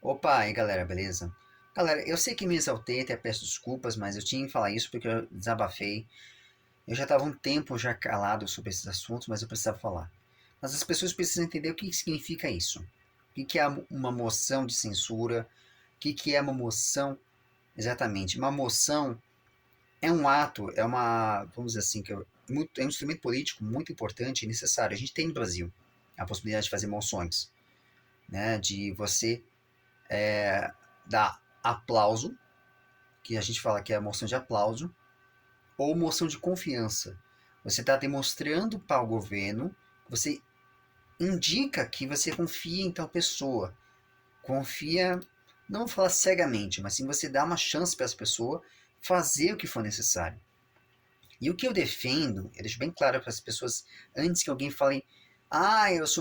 Opa, aí galera, beleza? Galera, eu sei que me exaltei, até peço desculpas, mas eu tinha que falar isso porque eu desabafei. Eu já estava um tempo já calado sobre esses assuntos, mas eu precisava falar. Mas as pessoas precisam entender o que significa isso. O que é uma moção de censura? O que é uma moção exatamente? Uma moção é um ato, é uma, vamos dizer assim, é um instrumento político muito importante e necessário. A gente tem no Brasil a possibilidade de fazer moções, né? De você dar aplauso, que a gente fala que é a moção de aplauso, ou moção de confiança. Você está demonstrando para o governo, você indica que você confia em tal pessoa. Confia, não vou falar cegamente, mas sim você dá uma chance para essa pessoa fazer o que for necessário. E o que eu defendo, eu deixo bem claro para as pessoas, antes que alguém fale,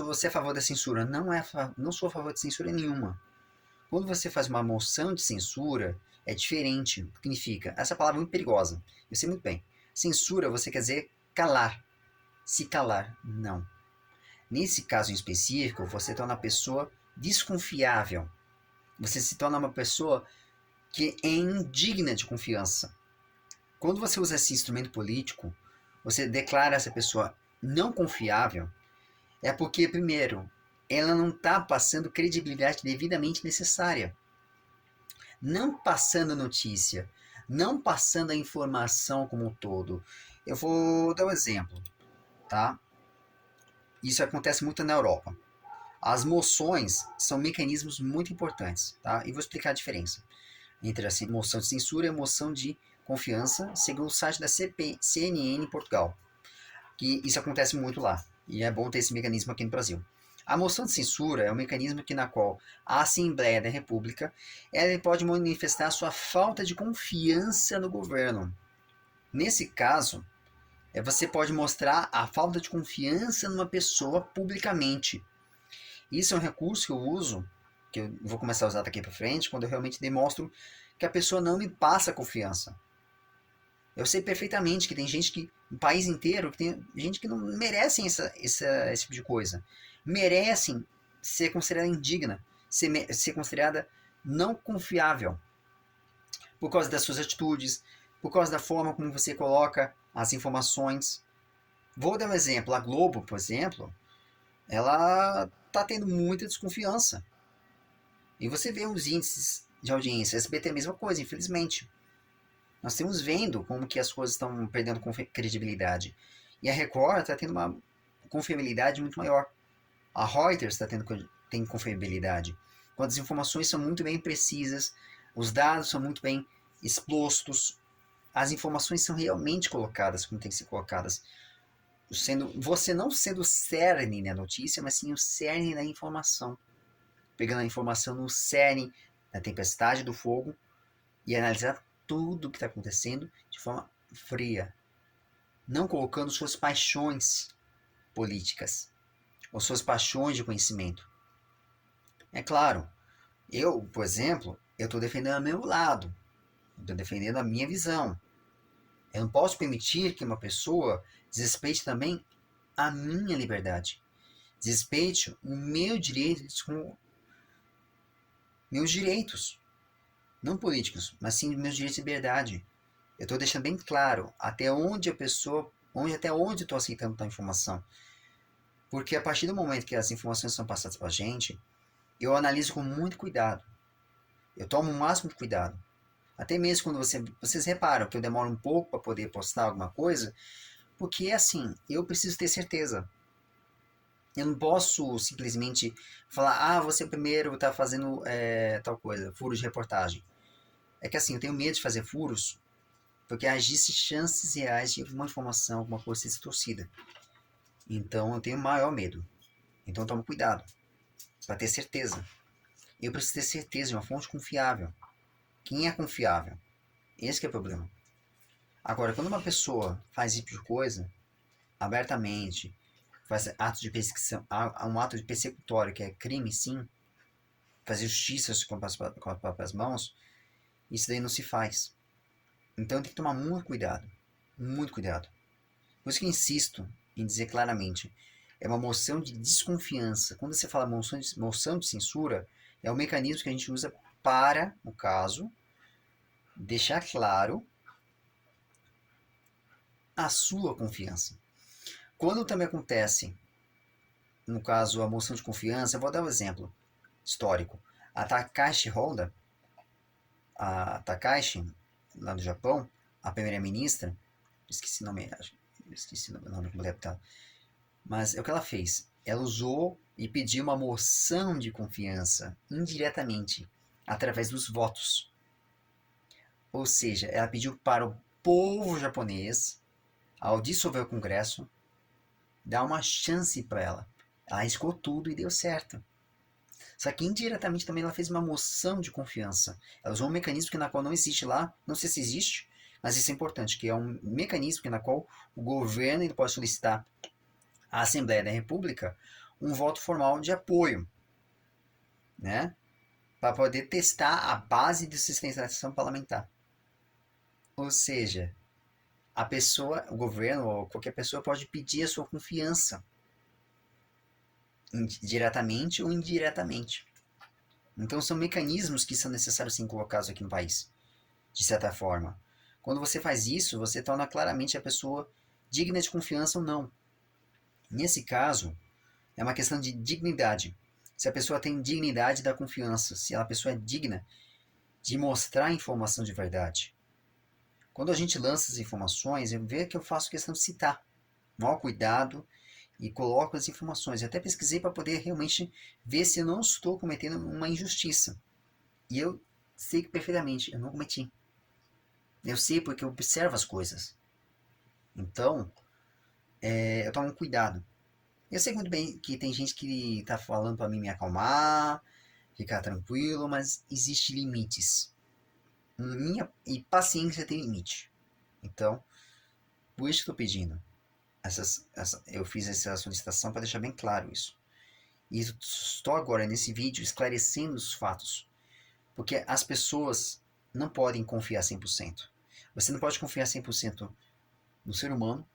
você é a favor da censura. Não sou a favor de censura nenhuma. Quando você faz uma moção de censura, é diferente. O que significa? Essa palavra é muito perigosa. Eu sei muito bem. Censura, você quer dizer calar. Se calar, não. Nesse caso em específico, você torna a pessoa desconfiável. Você se torna uma pessoa que é indigna de confiança. Quando você usa esse instrumento político, você declara essa pessoa não confiável, é porque, primeiro, ela não está passando credibilidade devidamente necessária. Não passando notícia, não passando a informação como um todo. Eu vou dar um exemplo, tá? Isso acontece muito na Europa. As moções são mecanismos muito importantes, tá? E vou explicar a diferença entre a moção de censura e a moção de confiança, segundo o site da CNN em Portugal, que isso acontece muito lá. E é bom ter esse mecanismo aqui no Brasil. A moção de censura é um mecanismo na qual a Assembleia da República ela pode manifestar sua falta de confiança no governo. Nesse caso, você pode mostrar a falta de confiança numa pessoa publicamente. Isso é um recurso que eu uso, que eu vou começar a usar daqui para frente, quando eu realmente demonstro que a pessoa não me passa confiança. Eu sei perfeitamente que tem gente que, no país inteiro, que tem gente que não merecem esse tipo de coisa. Merecem ser considerada indigna, ser considerada não confiável, por causa das suas atitudes, por causa da forma como você coloca as informações. Vou dar um exemplo. A Globo, por exemplo, ela está tendo muita desconfiança. E você vê os índices de audiência. SBT é a mesma coisa, infelizmente. Nós estamos vendo como que as coisas estão perdendo credibilidade. E a Record está tendo uma confiabilidade muito maior. A Reuters tem confiabilidade. Quando as informações são muito bem precisas, os dados são muito bem expostos, as informações são realmente colocadas como tem que ser colocadas. Você não sendo o cerne da notícia, mas sim o cerne da informação. Pegando a informação no cerne da tempestade do fogo e analisar tudo o que está acontecendo de forma fria, não colocando suas paixões políticas ou suas paixões de conhecimento. É claro, eu, por exemplo, eu estou defendendo o meu lado, estou defendendo a minha visão. Eu não posso permitir que uma pessoa desrespeite também a minha liberdade, desrespeite o meu direito, meus direitos, não políticos, mas sim meus direitos de liberdade. Eu estou deixando bem claro até onde a pessoa, até onde eu estou aceitando tal informação. Porque a partir do momento que as informações são passadas para a gente, eu analiso com muito cuidado. Eu tomo o máximo de cuidado. Até mesmo quando vocês reparam que eu demoro um pouco para poder postar alguma coisa, porque assim, eu preciso ter certeza. Eu não posso simplesmente falar, você primeiro está fazendo tal coisa, furo de reportagem. É que assim, eu tenho medo de fazer furos, porque existe chances reais de uma informação, alguma coisa ser distorcida. Então eu tenho maior medo. Então toma cuidado, para ter certeza. Eu preciso ter certeza de uma fonte confiável. Quem é confiável? Esse que é o problema. Agora, quando uma pessoa faz esse tipo de coisa, abertamente, faz atos de perseguição, um ato de persecutório, que é crime sim, fazer justiça com as próprias mãos, isso daí não se faz. Então tem que tomar muito cuidado. Muito cuidado. Por isso que eu insisto em dizer claramente, é uma moção de desconfiança. Quando você fala moção de censura, É o mecanismo que a gente usa para, no caso, deixar claro a sua confiança. Quando também acontece, no caso, a moção de confiança, eu vou dar um exemplo histórico. A Takashi Honda, a Takashi, lá no Japão, a primeira-ministra, esqueci o nome, esqueci o nome completo dela, mas é o que ela fez. Ela usou e pediu uma moção de confiança indiretamente, através dos votos. Ou seja, ela pediu para o povo japonês, ao dissolver o Congresso, dar uma chance para ela. Ela arriscou tudo e deu certo. Só que indiretamente também ela fez uma moção de confiança. Ela usou um mecanismo que na qual não existe lá, não sei se existe, mas isso é importante, que é um mecanismo que na qual o governo ele pode solicitar à Assembleia da República um voto formal de apoio, né? Para poder testar a base de sustentação parlamentar. Ou seja, a pessoa, o governo ou qualquer pessoa pode pedir a sua confiança, diretamente ou indiretamente. Então são mecanismos que são necessários ser colocados aqui no país, de certa forma. Quando você faz isso, você torna claramente a pessoa digna de confiança ou não. Nesse caso, é uma questão de dignidade. Se a pessoa tem dignidade da confiança, se a pessoa é digna de mostrar a informação de verdade. Quando a gente lança as informações, eu vejo que eu faço questão de citar. Maior cuidado e coloco as informações. Eu até pesquisei para poder realmente ver se eu não estou cometendo uma injustiça. E eu sei que perfeitamente, eu não cometi. Eu sei porque eu observo as coisas. Então, eu tomo cuidado. Eu sei muito bem que tem gente que está falando para mim me acalmar, ficar tranquilo, mas existe limites. Minha e paciência tem limite. Então, por isso que estou pedindo. Eu fiz essa solicitação para deixar bem claro isso. E estou agora nesse vídeo esclarecendo os fatos. Porque as pessoas não podem confiar 100%. Você não pode confiar 100% no ser humano.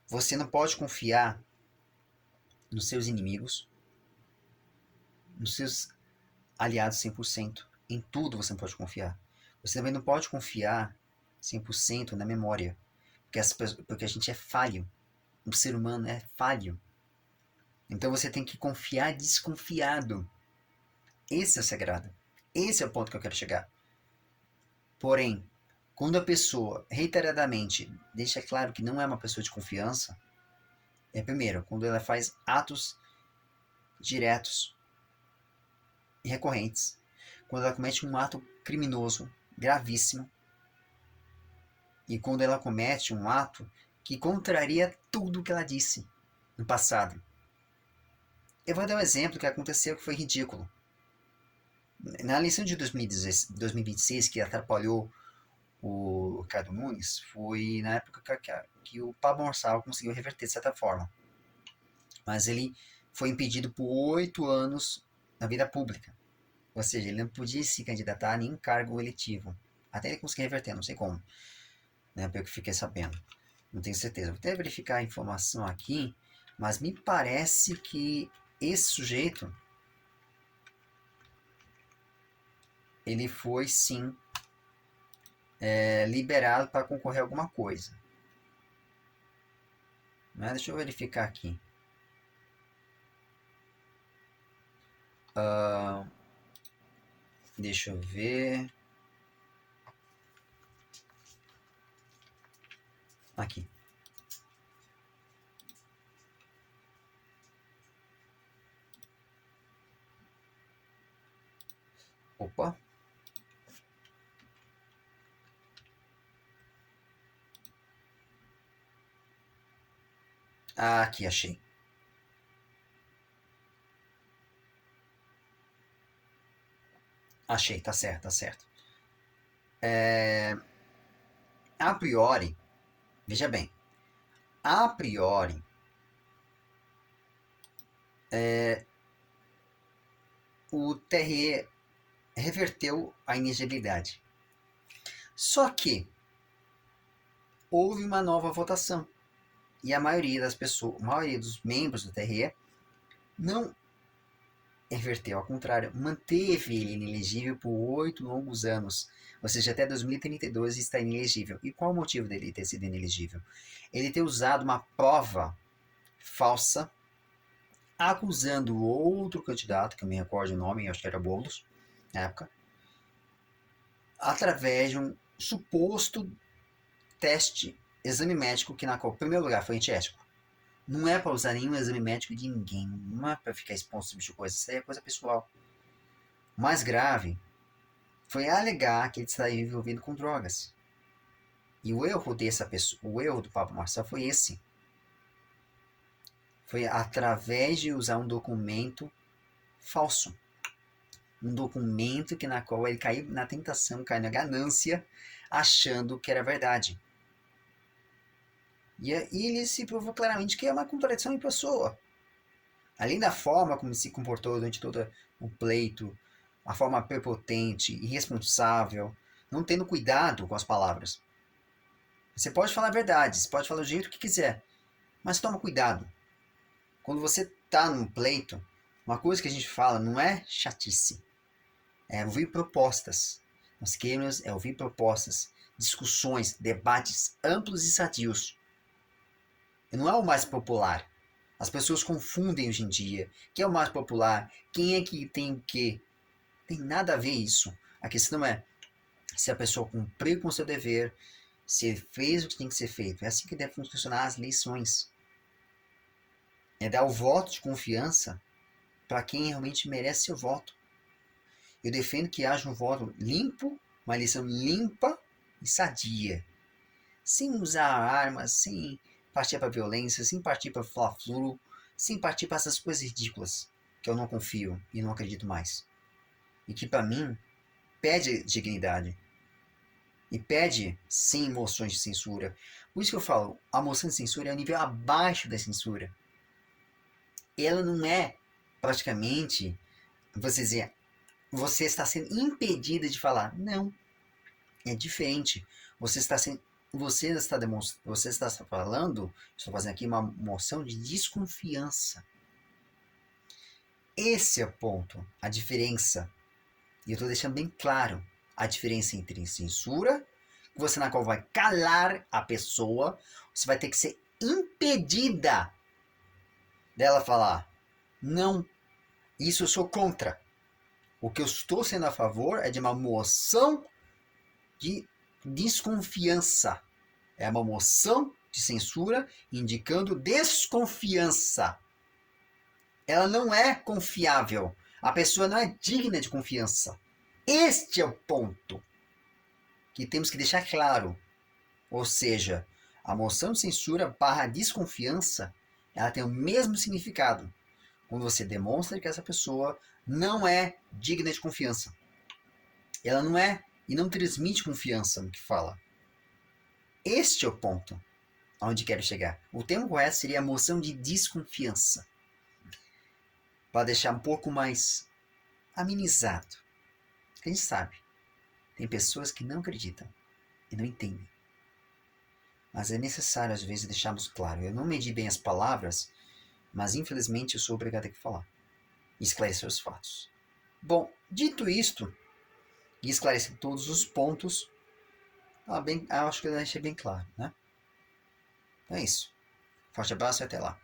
Você não pode confiar nos seus inimigos, nos seus aliados 100%. Em tudo você não pode confiar. Você também não pode confiar 100% na memória. Porque a gente é falho. O ser humano é falho. Então você tem que confiar desconfiado. Esse é o sagrado. Esse é o ponto que eu quero chegar. Porém, quando a pessoa reiteradamente deixa claro que não é uma pessoa de confiança, primeiro, quando ela faz atos diretos e recorrentes, quando ela comete um ato criminoso gravíssimo e quando ela comete um ato que contraria tudo o que ela disse no passado. Eu vou dar um exemplo que aconteceu que foi ridículo. Na eleição de 2026, que atrapalhou o Ricardo Nunes, foi na época que o Pablo Marçal conseguiu reverter de certa forma. Mas ele foi impedido por 8 anos na vida pública. Ou seja, ele não podia se candidatar a nenhum cargo eletivo. Até ele conseguir reverter, não sei como. Né, pelo que fiquei sabendo. Não tenho certeza. Vou até verificar a informação aqui, mas me parece que esse sujeito ele foi sim liberado para concorrer a alguma coisa. Mas deixa eu verificar aqui. Deixa eu ver. Aqui. Opa. Aqui, achei. Achei, tá certo, tá certo. A priori, veja bem, a priori, o TRE reverteu a inegibilidade. Só que houve uma nova votação e a maioria das pessoas, a maioria dos membros do TRE não inverteu, ao contrário, manteve ele inelegível por 8 longos anos, ou seja, até 2032 está inelegível. E qual o motivo dele ter sido inelegível? Ele ter usado uma prova falsa, acusando outro candidato, que eu me recordo o nome, acho que era Boulos, na época, através de um suposto teste, exame médico, que na qual, em primeiro lugar, foi antiético. Não é para usar nenhum exame médico de ninguém, não é para ficar exposto a tipo de coisa, isso aí é coisa pessoal. O mais grave foi alegar que ele estava envolvido com drogas. E o erro dessa pessoa, o erro do Pablo Marçal foi esse. Foi através de usar um documento falso. Um documento que na qual ele caiu na tentação, caiu na ganância, achando que era verdade. E ele se provou claramente que é uma contradição em pessoa. Além da forma como se comportou durante todo o pleito, a forma prepotente, irresponsável, não tendo cuidado com as palavras. Você pode falar a verdade, você pode falar do jeito que quiser, mas toma cuidado. Quando você está num pleito, uma coisa que a gente fala não é chatice, é ouvir propostas. Nós queremos ouvir propostas, discussões, debates amplos e sadios. E não é o mais popular. As pessoas confundem hoje em dia. Quem é o mais popular? Quem é que tem o quê? Tem nada a ver isso. A questão é se a pessoa cumpriu com o seu dever, se fez o que tem que ser feito. É assim que devem funcionar as eleições. É dar o voto de confiança para quem realmente merece seu voto. Eu defendo que haja um voto limpo, uma eleição limpa e sadia. Sem usar armas, sem partir para violência, sem partir para fla-flu, sem partir para essas coisas ridículas que eu não confio e não acredito mais. E que para mim pede dignidade. E pede sem moções de censura. Por isso que eu falo, a moção de censura é um nível abaixo da censura. Ela não é praticamente, você dizer, você está sendo impedida de falar. Não, é diferente. Você está falando, estou fazendo aqui uma moção de desconfiança. Esse é o ponto, a diferença. E eu estou deixando bem claro a diferença entre censura, você na qual vai calar a pessoa, você vai ter que ser impedida dela falar. Não, isso eu sou contra. O que eu estou sendo a favor é de uma moção de desconfiança. É uma moção de censura indicando desconfiança. Ela não é confiável. A pessoa não é digna de confiança. Este é o ponto que temos que deixar claro. Ou seja, a moção de censura barra desconfiança, ela tem o mesmo significado quando você demonstra que essa pessoa não é digna de confiança. Ela não é e não transmite confiança no que fala. Este é o ponto aonde quero chegar. O termo correto seria a moção de desconfiança. Para deixar um pouco mais amenizado. A gente sabe, tem pessoas que não acreditam e não entendem. Mas é necessário, às vezes, deixarmos claro. Eu não medi bem as palavras, mas infelizmente eu sou obrigado a falar e esclarecer os fatos. Bom, dito isto, e esclarecer todos os pontos, acho que eu deixei bem claro, né? Então é isso. Forte abraço e até lá.